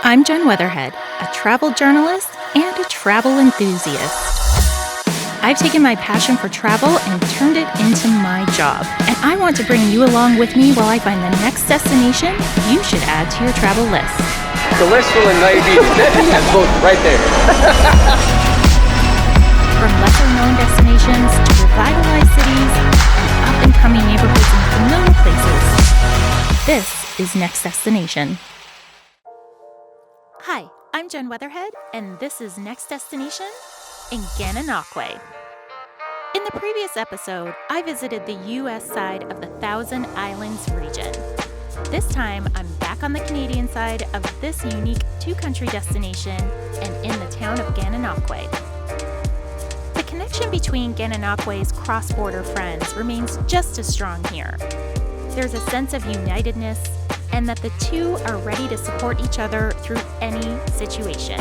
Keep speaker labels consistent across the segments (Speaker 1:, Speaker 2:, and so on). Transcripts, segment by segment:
Speaker 1: I'm Jenn Weatherhead, a travel journalist and a travel enthusiast. I've taken my passion for travel and turned it into my job, and I want to bring you along with me while I find the next destination you should add to your travel list.
Speaker 2: The list will invite you to both right there.
Speaker 1: From lesser-known destinations to revitalized cities and up-and-coming neighborhoods and familiar places, this is Next Destination. Hi, I'm Jenn Weatherhead, and this is Next Destination in Gananoque. In the previous episode, I visited the U.S. side of the Thousand Islands region. This time, I'm back on the Canadian side of this unique two-country destination and in the town of Gananoque. The connection between Gananoque's cross-border friends remains just as strong here. There's a sense of unitedness and that the two are ready to support each other through any situation.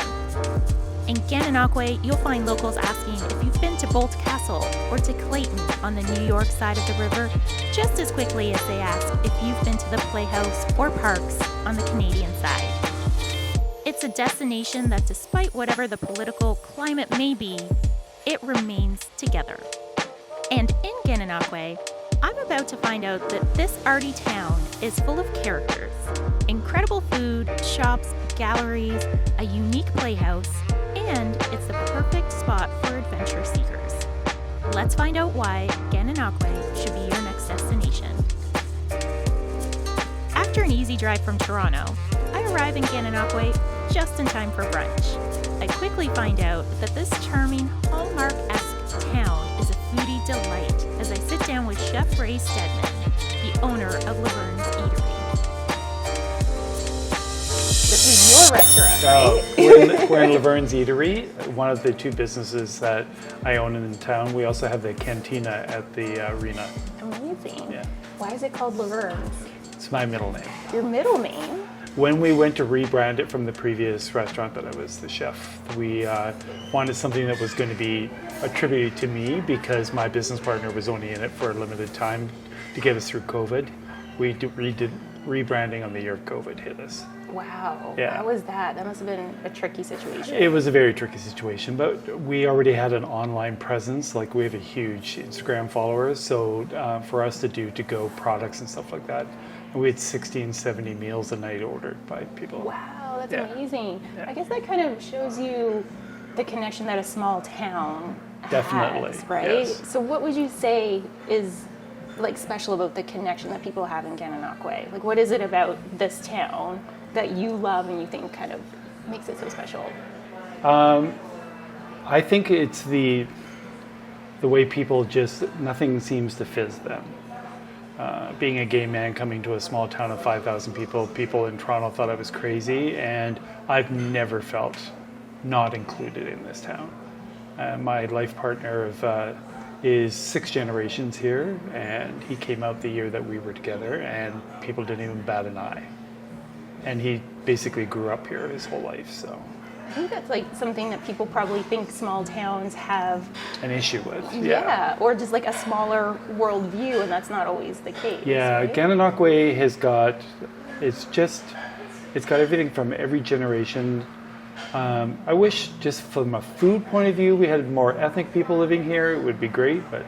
Speaker 1: In Gananoque, you'll find locals asking if you've been to Bolt Castle or to Clayton on the New York side of the river just as quickly as they ask if you've been to the Playhouse or parks on the Canadian side. It's a destination that, despite whatever the political climate may be, it remains together. And in Gananoque, I'm about to find out that this arty town is full of characters, incredible food, shops, galleries, a unique playhouse, and it's the perfect spot for adventure seekers. Let's find out why Gananoque should be your next destination. After an easy drive from Toronto, I arrive in Gananoque just in time for brunch. I quickly find out that this charming Hallmark-esque town is a foodie delight as I sit down with Chef Ray Stedman, the owner of Laverne's Eatery. This is your restaurant, right?
Speaker 3: We're in Laverne's Eatery, one of the two businesses that I own in town. We also have the cantina at the arena.
Speaker 1: Amazing.
Speaker 3: Yeah.
Speaker 1: Why is it called Laverne's?
Speaker 3: It's my middle name.
Speaker 1: Your middle name?
Speaker 3: When we went to rebrand it from the previous restaurant that I was the chef, we wanted something that was going to be attributed to me because my business partner was only in it for a limited time to get us through COVID. We redid rebranding on the year COVID hit us.
Speaker 1: Wow.
Speaker 3: Yeah.
Speaker 1: How was that? That must have been a tricky situation.
Speaker 3: It was a very tricky situation, but we already had an online presence. Like, we have a huge Instagram followers, so for us to do to-go products and stuff like that, and we had 60 and 70 meals a night ordered by people.
Speaker 1: Wow, that's
Speaker 3: Yeah.
Speaker 1: amazing.
Speaker 3: Yeah.
Speaker 1: I guess that kind of shows you the connection that a small town
Speaker 3: Definitely,
Speaker 1: has, right?
Speaker 3: yes.
Speaker 1: So what would you say is like special about the connection that people have in Gananoque? Like, what is it about this town that you love and you think kind of makes it so special?
Speaker 3: I think it's the way people just, nothing seems to fizz them. Being a gay man coming to a small town of 5,000 people in Toronto thought I was crazy, and I've never felt not included in this town. My life partner is 6 generations here, and he came out the year that we were together, and people didn't even bat an eye. And he basically grew up here his whole life, so.
Speaker 1: I think that's like something that people probably think small towns have
Speaker 3: An issue with,
Speaker 1: or just like a smaller worldview, and that's not always the case.
Speaker 3: Yeah,
Speaker 1: right?
Speaker 3: Gananoque has got, it's got everything from every generation. I wish just from a food point of view, we had more ethnic people living here. It would be great, but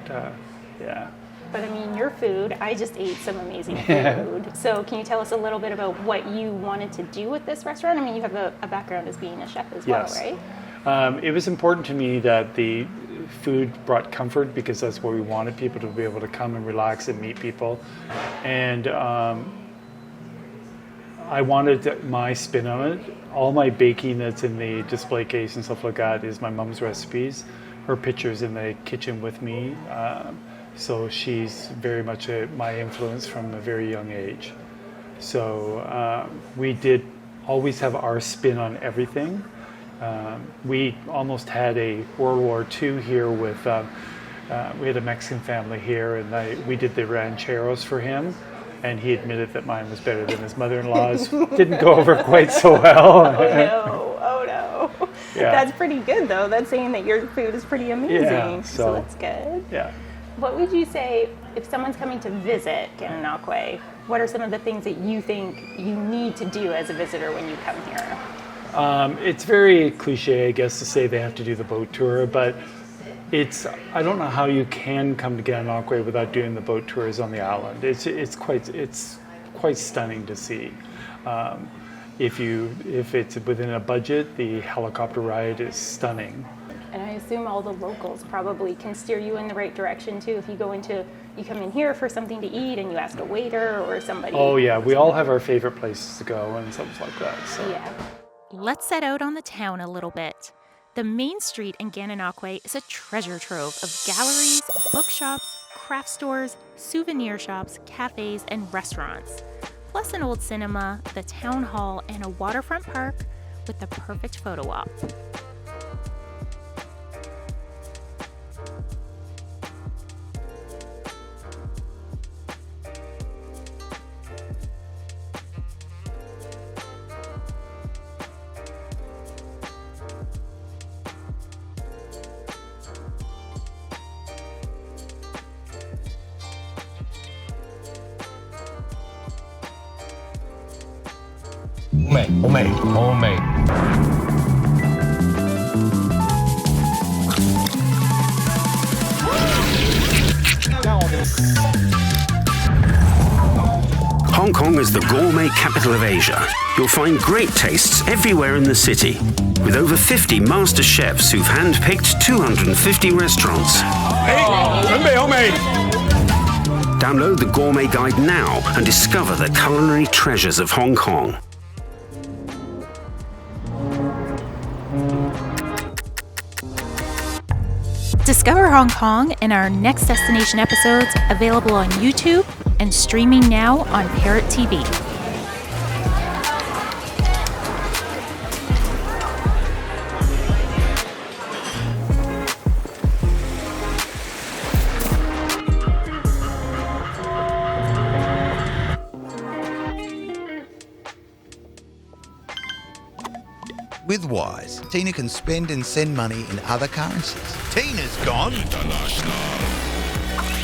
Speaker 3: yeah.
Speaker 1: But I mean, your food, I just ate some amazing
Speaker 3: Yeah.
Speaker 1: food. So can you tell us a little bit about what you wanted to do with this restaurant? I mean, you have a background as being a chef as
Speaker 3: Yes.
Speaker 1: well, right?
Speaker 3: It was important to me that the food brought comfort because that's where we wanted people to be able to come and relax and meet people. And I wanted my spin on it. All my baking that's in the display case and stuff like that is my mom's recipes. Her picture's in the kitchen with me. So she's very much my influence from a very young age. So we did always have our spin on everything. We almost had a World War II here with, we had a Mexican family here, and we did the rancheros for him, and he admitted that mine was better than his mother-in-law's. Didn't go over quite so well.
Speaker 1: Oh no.
Speaker 3: Yeah.
Speaker 1: That's pretty good though. That's saying that your food is pretty amazing.
Speaker 3: Yeah,
Speaker 1: so that's good.
Speaker 3: Yeah.
Speaker 1: What would you say if someone's coming to visit Gananoque? What are some of the things that you think you need to do as a visitor when you come here?
Speaker 3: It's very cliche, I guess, to say they have to do the boat tour, but I don't know how you can come to Gananoque without doing the boat tours on the island. It's quite stunning to see. If it's within a budget, the helicopter ride is stunning.
Speaker 4: And I assume all the locals probably can steer you in the right direction too. If you come in here for something to eat and you ask a waiter or somebody.
Speaker 3: Oh yeah, we all have our favorite places to go and stuff like that. So.
Speaker 4: Yeah.
Speaker 1: Let's set out on the town a little bit. The main street in Gananoque is a treasure trove of galleries, bookshops, craft stores, souvenir shops, cafes, and restaurants. Plus an old cinema, the town hall, and a waterfront park with the perfect photo op.
Speaker 2: Homemade.
Speaker 5: Hong Kong is the gourmet capital of Asia. You'll find great tastes everywhere in the city, with over 50 master chefs who've handpicked 250 restaurants. Download the Gourmet Guide now and discover the culinary treasures of Hong Kong.
Speaker 1: Discover Hong Kong in our Next Destination episodes, available on YouTube and streaming now on Parrot TV.
Speaker 6: With Wise, Tina can spend and send money in other currencies. Tina's gone
Speaker 7: international.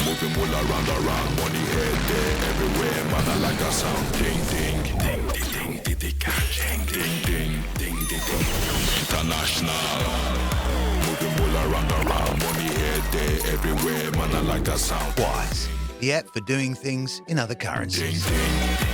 Speaker 7: Moving all around, money head there, everywhere, man, I like that sound. Ding, ding, ding, ding, ding, ding, ding, ding, ding, ding, ding, ding. International. Moving all around, money head there, everywhere, man, I like that sound.
Speaker 6: Wise, the app for doing things in other currencies.
Speaker 7: Ding, ding.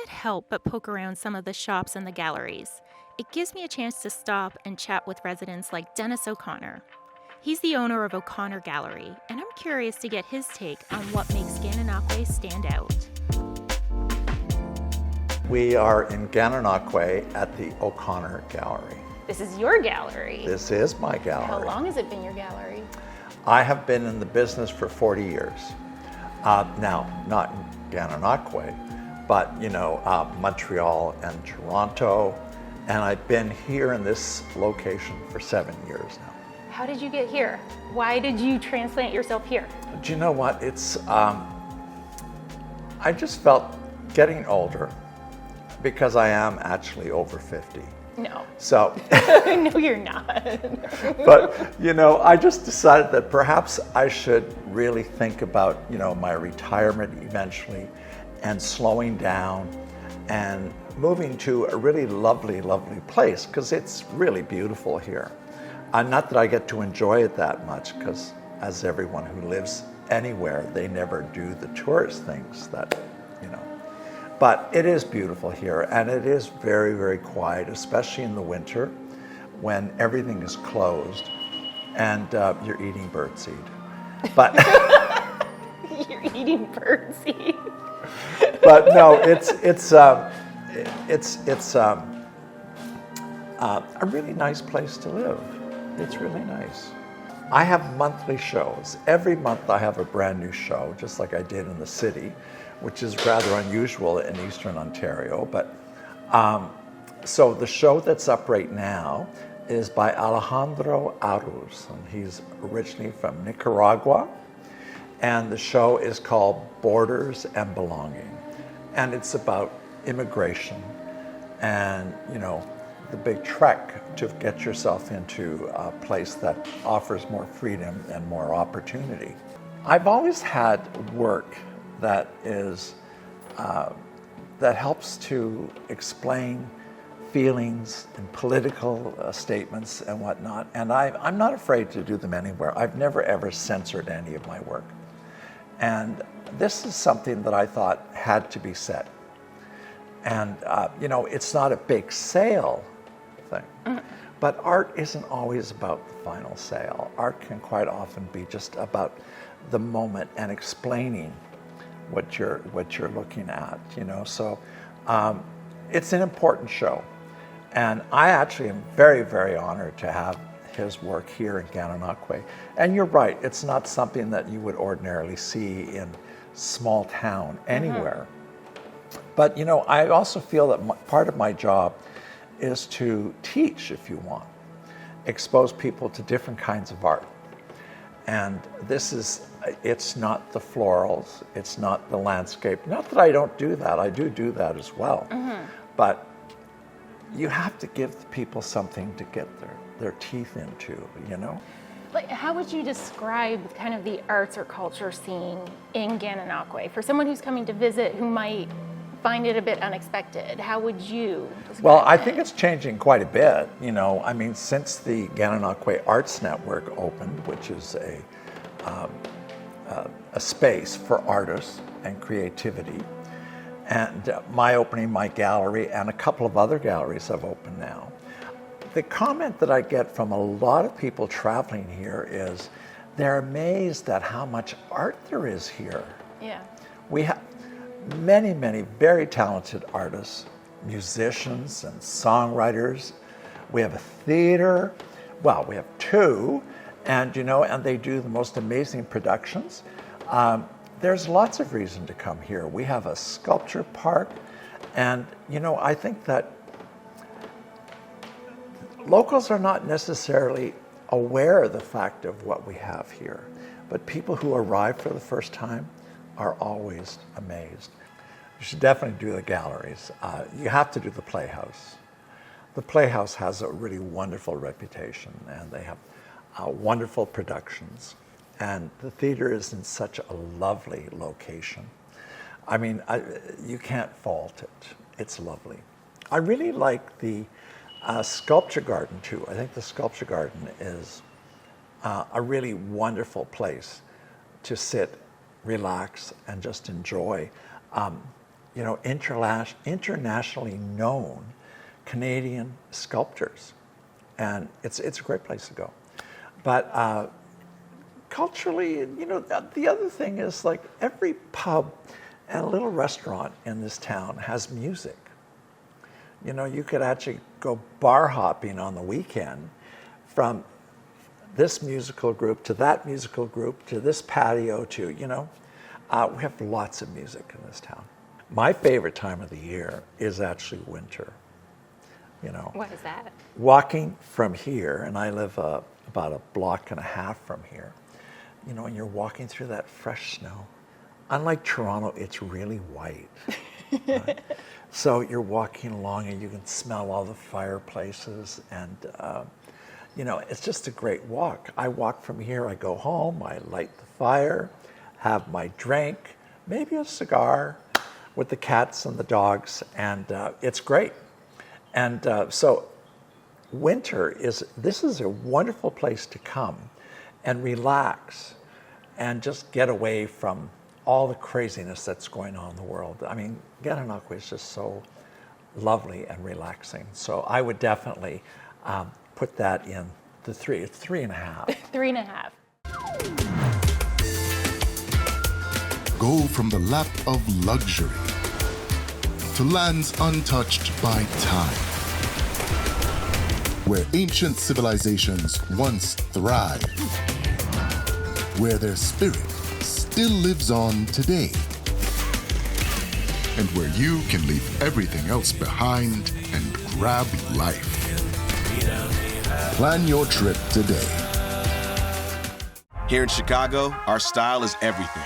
Speaker 1: Help but poke around some of the shops and the galleries. It gives me a chance to stop and chat with residents like Dennis O'Connor. He's the owner of O'Connor Gallery, and I'm curious to get his take on what makes Gananoque stand out.
Speaker 8: We are in Gananoque at the O'Connor Gallery.
Speaker 4: This is your gallery.
Speaker 8: This is my gallery.
Speaker 4: How long has it been your gallery?
Speaker 8: I have been in the business for 40 years. Now, not in Gananoque, but Montreal and Toronto, and I've been here in this location for 7 years now.
Speaker 4: How did you get here? Why did you transplant yourself here?
Speaker 8: Do you know what? It's I just felt getting older, because I am actually over 50.
Speaker 4: No.
Speaker 8: So.
Speaker 4: No, you're not.
Speaker 8: But, I just decided that perhaps I should really think about, my retirement eventually, and slowing down and moving to a really lovely, lovely place, because it's really beautiful here. Not that I get to enjoy it that much, because as everyone who lives anywhere, they never do the tourist things that, But it is beautiful here, and it is very, very quiet, especially in the winter when everything is closed and you're eating birdseed. But
Speaker 4: You're eating birdseed.
Speaker 8: But no, it's a really nice place to live. It's really nice. I have monthly shows. Every month I have a brand new show, just like I did in the city, which is rather unusual in Eastern Ontario. But so the show that's up right now is by Alejandro Aruz, and he's originally from Nicaragua. And the show is called Borders and Belonging. And it's about immigration and, the big trek to get yourself into a place that offers more freedom and more opportunity. I've always had work that is, that helps to explain feelings and political statements and whatnot. And I'm not afraid to do them anywhere. I've never ever censored any of my work. And this is something that I thought had to be said. And, it's not a big sale thing, but art isn't always about the final sale. Art can quite often be just about the moment and explaining what you're looking at, So it's an important show. And I actually am very, very honored to have his work here in Gananoque. And you're right, it's not something that you would ordinarily see in small town anywhere. But I also feel that part of my job is to teach, if you want, expose people to different kinds of art. And it's not the florals, it's not the landscape. Not that I don't do that, I do that as well. But you have to give people something to get their teeth into,
Speaker 4: Like, how would you describe kind of the arts or culture scene in Gananoque? For someone who's coming to visit who might find it a bit unexpected, how would you describe
Speaker 8: Well, I
Speaker 4: it?
Speaker 8: think it's changing quite a bit, since the Gananoque Arts Network opened, which is a space for artists and creativity. And my gallery and a couple of other galleries have opened now. The comment that I get from a lot of people traveling here is they're amazed at how much art there is here.
Speaker 4: Yeah.
Speaker 8: We have many, many very talented artists, musicians and songwriters. We have a theater. Well, we have two, and and they do the most amazing productions. There's lots of reason to come here. We have a sculpture park, and I think that locals are not necessarily aware of the fact of what we have here, but people who arrive for the first time are always amazed. You should definitely do the galleries. You have to do the Playhouse. The Playhouse has a really wonderful reputation, and they have wonderful productions. And the theater is in such a lovely location. I mean, you can't fault it. It's lovely. I really like the sculpture garden too. I think the sculpture garden is a really wonderful place to sit, relax, and just enjoy. Internationally known Canadian sculptors, and it's a great place to go. But culturally, the other thing is, like, every pub and a little restaurant in this town has music. You could actually go bar hopping on the weekend from this musical group to that musical group to this patio to, we have lots of music in this town. My favorite time of the year is actually winter.
Speaker 4: What is that?
Speaker 8: Walking from here, and I live about a block and a half from here, and you're walking through that fresh snow. Unlike Toronto, it's really white. Right? So you're walking along and you can smell all the fireplaces, and it's just a great walk. I walk from here, I go home, I light the fire, have my drink, maybe a cigar with the cats and the dogs, and it's great. And so winter is a wonderful place to come and relax and just get away from all the craziness that's going on in the world. I mean, Gananoque is just so lovely and relaxing. So I would definitely put that in the 3. It's 3.5.
Speaker 4: 3.5.
Speaker 7: Go from the lap of luxury to lands untouched by time, where ancient civilizations once thrived, where their spirit still lives on today. and where you can leave everything else behind and grab life. Plan your trip today.
Speaker 9: Here in Chicago, our style is everything.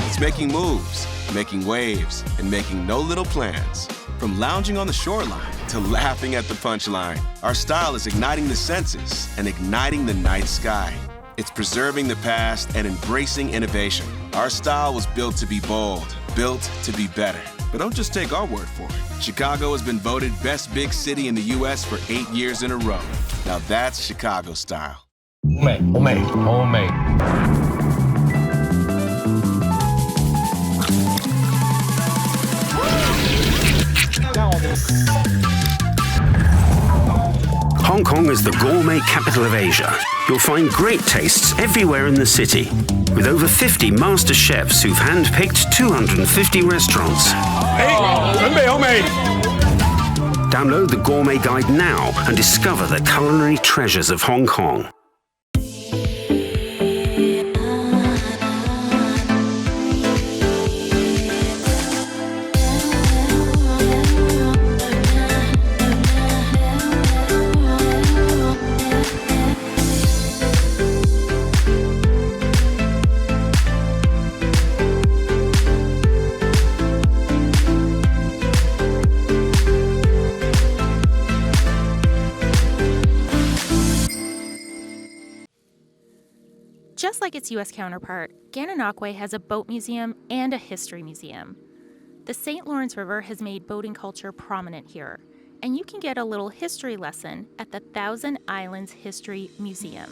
Speaker 9: It's making moves, making waves, and making no little plans. From lounging on the shoreline to laughing at the punchline, our style is igniting the senses and igniting the night sky. It's preserving the past and embracing innovation. Our style was built to be bold, built to be better. But don't just take our word for it. Chicago has been voted best big city in the U.S. for 8 years in a row. Now that's Chicago style.
Speaker 2: Homemade.
Speaker 5: Hong Kong is the gourmet capital of Asia. You'll find great tastes everywhere in the city, with over 50 master chefs who've handpicked 250 restaurants. Download the Gourmet Guide now and discover the culinary treasures of Hong Kong.
Speaker 1: Just like its U.S. counterpart, Gananoque has a boat museum and a history museum. The St. Lawrence River has made boating culture prominent here, and you can get a little history lesson at the Thousand Islands History Museum.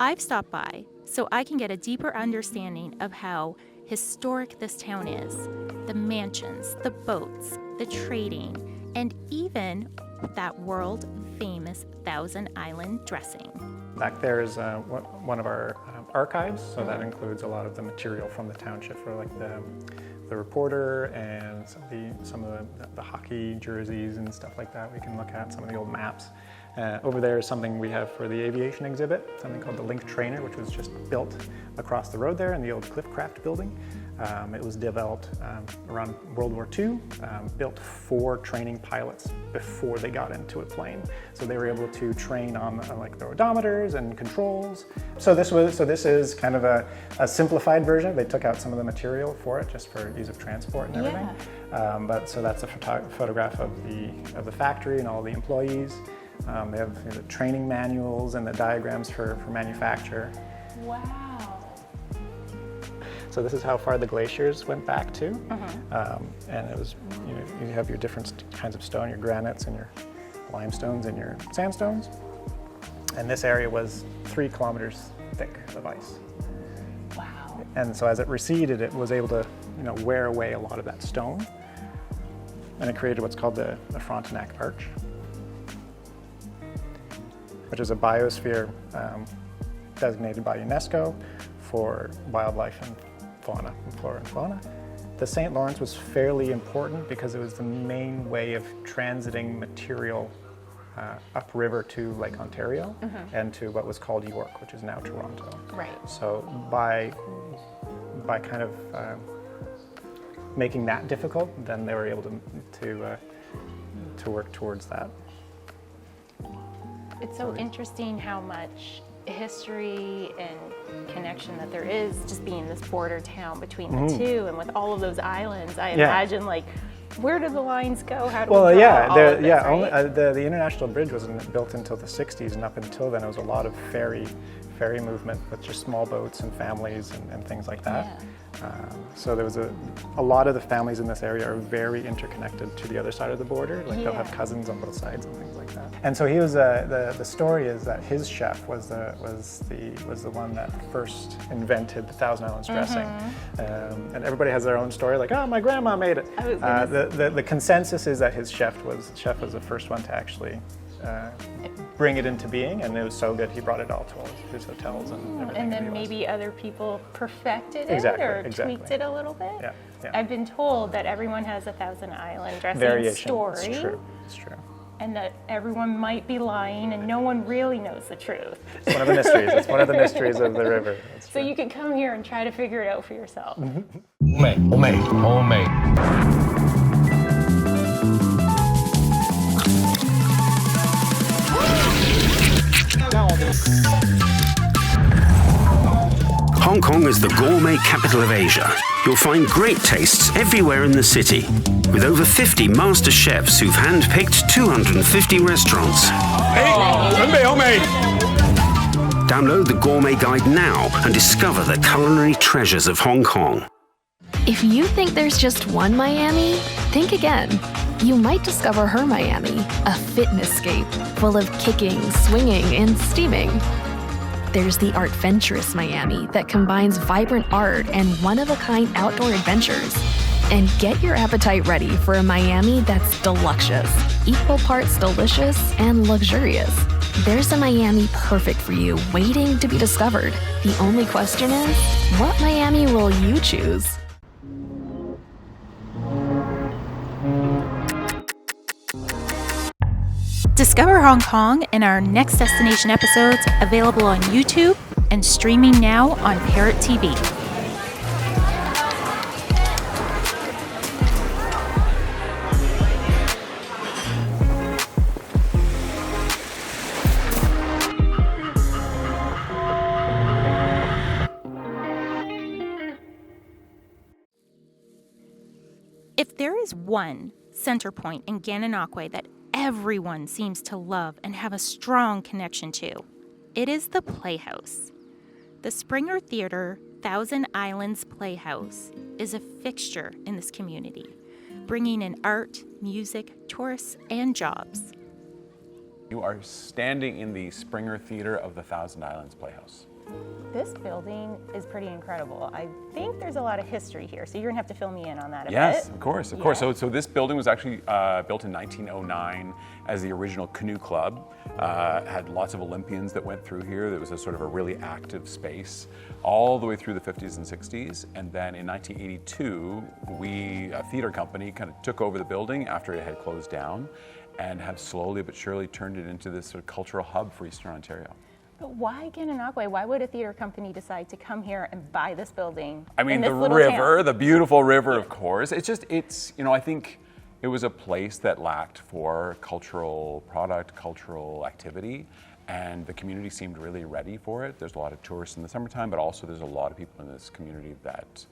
Speaker 1: I've stopped by so I can get a deeper understanding of how historic this town is, the mansions, the boats, the trading, and even that world-famous Thousand Island dressing.
Speaker 10: Back there is one of our archives, so that includes a lot of the material from the township for like the reporter and some of the hockey jerseys and stuff like that. We can look at some of the old maps. Over there is something we have for the aviation exhibit, something called the Link Trainer, which was just built across the road there in the old Cliffcraft building. It was developed around World War II, built for training pilots before they got into a plane. So they were able to train on like the odometers and controls. So this is kind of a simplified version. They took out some of the material for it just for ease of transport and everything. Yeah. So that's a photograph of the factory and all the employees. They have the training manuals and the diagrams for manufacture.
Speaker 4: Wow.
Speaker 10: So this is how far the glaciers went back to. And it was, you have your different kinds of stone, your granites and your limestones and your sandstones. And this area was 3 kilometers thick of ice.
Speaker 4: Wow.
Speaker 10: And so as it receded, it was able to, wear away a lot of that stone. And it created what's called the Frontenac Arch, which is a biosphere designated by UNESCO for wildlife and fauna, flora and fauna. The St. Lawrence was fairly important because it was the main way of transiting material upriver to Lake Ontario and to what was called York, which is now Toronto.
Speaker 4: Right.
Speaker 10: So by kind of making that difficult, then they were able to work towards that.
Speaker 4: It's so interesting how much history and connection that there is just being this border town between the two, and with all of those islands, I imagine like, where do the lines go? How do we draw all of this, right?
Speaker 10: The International Bridge wasn't built until the 60s, and up until then it was a lot of ferry movement with just small boats and families and things like that. So there was a lot of the families in this area are very interconnected to the other side of the border. Like they'll have cousins on both sides and things like that. And so he was the story is that his chef was the one that first invented the Thousand Islands dressing. And everybody has their own story. Like, oh, my grandma made it. The consensus is that his chef was the first one to actually bring it into being, and it was so good he brought it all to all his hotels and everything.
Speaker 4: And then maybe other people perfected it or tweaked it a little bit.
Speaker 10: Yeah.
Speaker 4: I've been told that everyone has a Thousand Island dressing story.
Speaker 10: It's true.
Speaker 4: and that everyone might be lying and no one really knows the truth.
Speaker 10: It's one of the mysteries. It's one of the mysteries of the river.
Speaker 4: So you can come here and try to figure it out for yourself.
Speaker 5: Hong Kong is the gourmet capital of Asia. You'll find great tastes everywhere in the city, with over 50 master chefs who've handpicked 250 restaurants. Download the Gourmet Guide now and discover the culinary treasures of Hong Kong.
Speaker 11: If you think there's just one Miami, think again. You might discover her Miami, a fitnesscape full of kicking, swinging, and steaming. There's the Artventurous Miami that combines vibrant art and one-of-a-kind outdoor adventures. And get your appetite ready for a Miami that's deluxious, equal parts delicious and luxurious. There's a Miami perfect for you, waiting to be discovered. The only question is, what Miami will you choose?
Speaker 1: Discover Hong Kong in our Next Destination episodes, available on YouTube and streaming now on Parrot TV. If there is one center point in Gananoque that everyone seems to love and have a strong connection to, it is the Playhouse. The Springer Theatre Thousand Islands Playhouse is a fixture in this community, bringing in art, music, tourists, and jobs.
Speaker 12: You are standing in the Springer Theatre of the Thousand Islands Playhouse.
Speaker 4: This building is pretty incredible. I think there's a lot of history here, so you're gonna have to fill me in on that a bit.
Speaker 12: Yes, of course. So this building was actually built in 1909 as the original canoe club. Had lots of Olympians that went through here. There was a sort of a really active space all the way through the 50s and 60s. And then in 1982, a theater company kind of took over the building after it had closed down and have slowly but surely turned it into this sort of cultural hub for Eastern Ontario.
Speaker 4: But why Gananoque? Why would a theater company decide to come here and buy this building?
Speaker 12: I mean,
Speaker 4: in this
Speaker 12: the
Speaker 4: little
Speaker 12: river,
Speaker 4: town?
Speaker 12: the beautiful river, of course. I think it was a place that lacked for cultural product, cultural activity, and the community seemed really ready for it. There's a lot of tourists in the summertime, but also there's a lot of people in this community that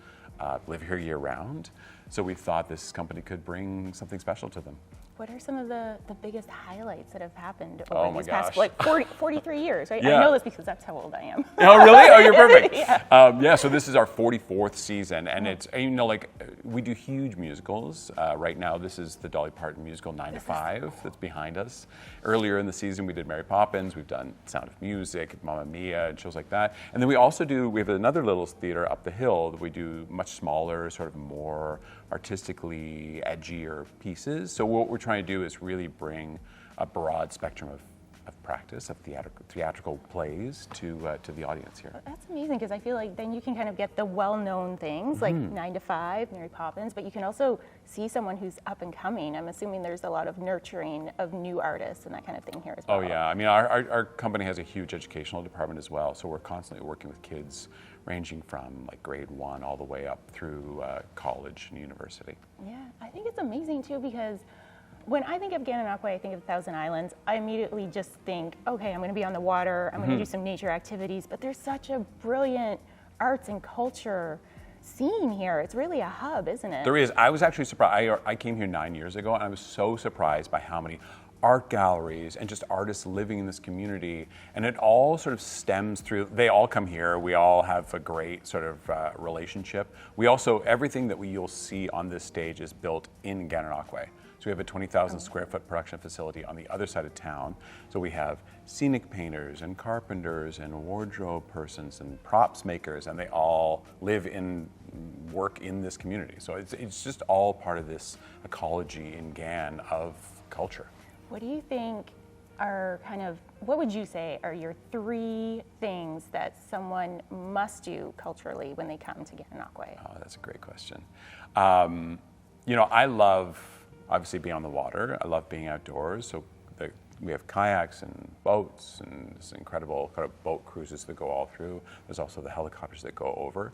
Speaker 12: live here year round. So we thought this company could bring something special to them.
Speaker 4: What are some of the biggest highlights that have happened
Speaker 12: Oh
Speaker 4: over
Speaker 12: my
Speaker 4: these past
Speaker 12: gosh.
Speaker 4: 43 years, right?
Speaker 12: Yeah.
Speaker 4: I know this because that's how old I am.
Speaker 12: Oh, really? Oh, you're perfect.
Speaker 4: Yeah.
Speaker 12: So this is our 44th season, and it's, we do huge musicals. Right now, this is the Dolly Parton musical 9 to 5 that's behind us. Earlier in the season, we did Mary Poppins. We've done Sound of Music, Mamma Mia, and shows like that. And then we have another little theater up the hill that we do much smaller, sort of more artistically edgier pieces. So what we're trying to do is really bring a broad spectrum of practice, of theatrical plays to the audience here.
Speaker 4: That's amazing, because I feel like then you can kind of get the well-known things like 9 to 5, Mary Poppins, but you can also see someone who's up and coming. I'm assuming there's a lot of nurturing of new artists and that kind of thing here as well.
Speaker 12: Oh yeah, I mean our company has a huge educational department as well, so we're constantly working with kids ranging from like grade 1 all the way up through college and university.
Speaker 4: Yeah, I think it's amazing too, because when I think of Gananoque, I think of Thousand Islands. I immediately just think, okay, I'm going to be on the water, I'm going to do some nature activities, but there's such a brilliant arts and culture scene here. It's really a hub, isn't it?
Speaker 12: There is. I was actually surprised. I came here 9 years ago, and I was so surprised by how many art galleries and just artists living in this community, and it all sort of stems through, they all come here, we all have a great sort of relationship. We also, everything that you'll see on this stage is built in Gananoque. So we have a 20,000 square foot production facility on the other side of town. So we have scenic painters and carpenters and wardrobe persons and props makers, and they all work in this community. So it's just all part of this ecology in Gan of culture.
Speaker 4: What do you think what would you say are your 3 things that someone must do culturally when they come to Gananoque?
Speaker 12: Oh, that's a great question. I love obviously being on the water. I love being outdoors. So we have kayaks and boats and this incredible kind of boat cruises that go all through. There's also the helicopters that go over.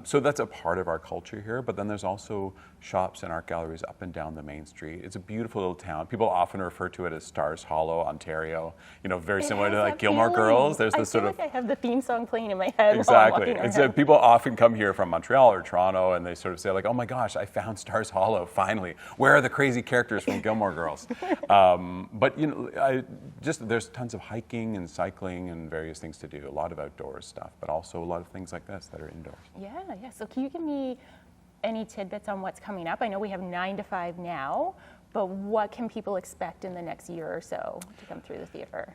Speaker 12: So that's a part of our culture here, but then there's also shops and art galleries up and down the main street. It's a beautiful little town. People often refer to it as Stars Hollow, Ontario, very similar to like Gilmore Girls. There's this sort of...
Speaker 4: I have the theme song playing in my head
Speaker 12: Exactly.
Speaker 4: while I'm walking around.
Speaker 12: And so people often come here from Montreal or Toronto and they sort of say like, oh my gosh, I found Stars Hollow, finally. Where are the crazy characters from Gilmore Girls? But there's tons of hiking and cycling and various things to do, a lot of outdoors stuff, but also a lot of things like this that are indoors.
Speaker 4: Yeah. So can you give me any tidbits on what's coming up? I know we have 9 to 5 now, but what can people expect in the next year or so to come through the theater?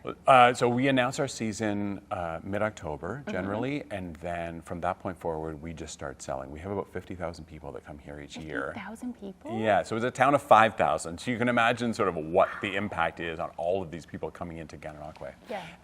Speaker 12: So we announce our season mid-October generally, and then from that point forward, we just start selling. We have about 50,000 people that come here each year.
Speaker 4: 50,000 people?
Speaker 12: Yeah, so it's a town of 5,000. So you can imagine sort of what the impact is on all of these people coming into Gananoque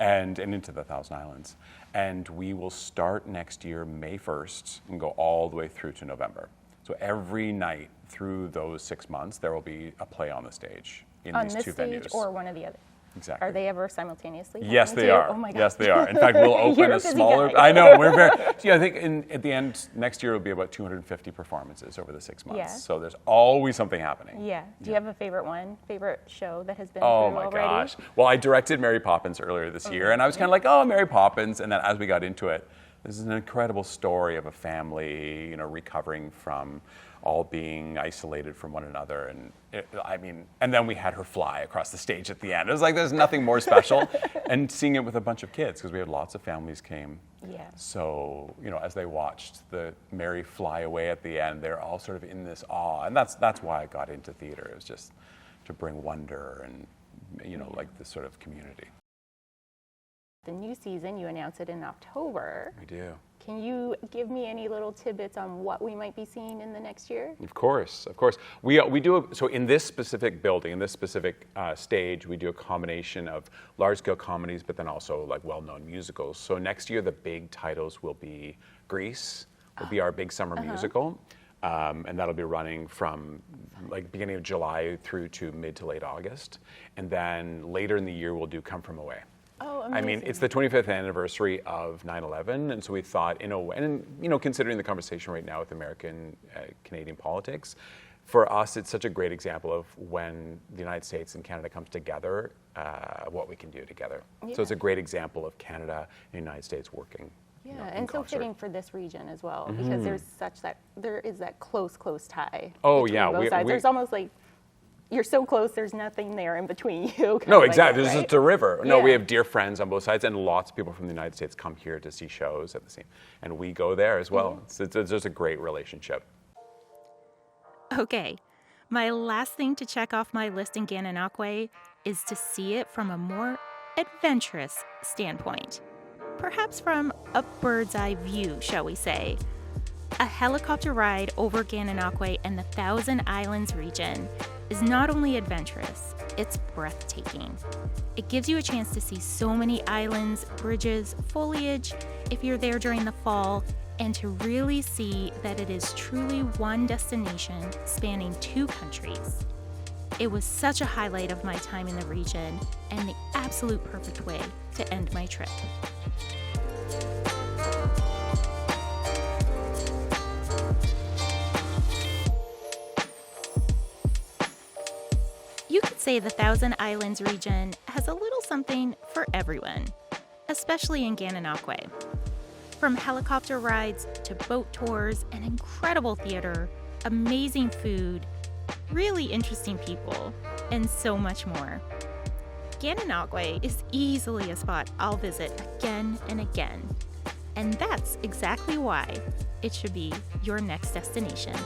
Speaker 12: and into the Thousand Islands. And we will start next year, May 1st, and go all the way through to November. So every night through those 6 months, there will be a play on the stage in these two venues.
Speaker 4: On this stage or one of the other?
Speaker 12: Exactly.
Speaker 4: Are they ever simultaneously?
Speaker 12: Yes, they are.
Speaker 4: Oh my God.
Speaker 12: Yes, they are. In fact, we'll open a smaller.
Speaker 4: Guy.
Speaker 12: I know we're very. I think at the end next year will be about 250 performances over the 6 months.
Speaker 4: Yeah.
Speaker 12: So there's always something happening.
Speaker 4: Yeah. Do you have a favorite show that has been
Speaker 12: Oh
Speaker 4: through
Speaker 12: my
Speaker 4: already?
Speaker 12: gosh! Well, I directed Mary Poppins earlier this year, and I was kind of like, oh, Mary Poppins, and then as we got into it, this is an incredible story of a family, recovering from all being isolated from one another. And and then we had her fly across the stage at the end. It was like, there's nothing more special. And seeing it with a bunch of kids, because we had lots of families came.
Speaker 4: Yeah.
Speaker 12: So, as they watched the Mary fly away at the end, they're all sort of in this awe. And that's why I got into theater. It was just to bring wonder and, like this sort of community.
Speaker 4: The new season, you announce it in October.
Speaker 12: We do.
Speaker 4: Can you give me any little tidbits on what we might be seeing in the next year?
Speaker 12: Of course. We do, so in this specific building, in this specific stage, we do a combination of large-scale comedies, but then also like well-known musicals. So next year, the big titles will be Grease, will be our big summer musical. And that'll be running from like beginning of July through to mid to late August. And then later in the year, we'll do Come From Away.
Speaker 4: Oh, amazing.
Speaker 12: It's the 25th anniversary of 9/11, and so we thought, considering the conversation right now with American, Canadian politics, for us, it's such a great example of when the United States and Canada comes together, what we can do together.
Speaker 4: Yeah.
Speaker 12: So it's a great example of Canada and the United States working.
Speaker 4: Yeah, and so fitting for this region as well, because there is that close tie.
Speaker 12: Oh
Speaker 4: between
Speaker 12: yeah,
Speaker 4: both sides. There's almost like you're so close, there's nothing there in between you.
Speaker 12: No, exactly. There's
Speaker 4: right?
Speaker 12: just a river. No,
Speaker 4: Yeah.
Speaker 12: we have dear friends on both sides, and lots of people from the United States come here to see shows at the same, and we go there as well. It's just a great relationship.
Speaker 1: Okay, my last thing to check off my list in Gananoque is to see it from a more adventurous standpoint. Perhaps from a bird's eye view, shall we say. A helicopter ride over Gananoque and the Thousand Islands region is not only adventurous, it's breathtaking. It gives you a chance to see so many islands, bridges, foliage if you're there during the fall, and to really see that it is truly one destination spanning 2 countries. It was such a highlight of my time in the region and the absolute perfect way to end my trip. You could say the Thousand Islands region has a little something for everyone, especially in Gananoque. From helicopter rides to boat tours and incredible theater, amazing food, really interesting people, and so much more. Gananoque is easily a spot I'll visit again and again. And that's exactly why it should be your next destination.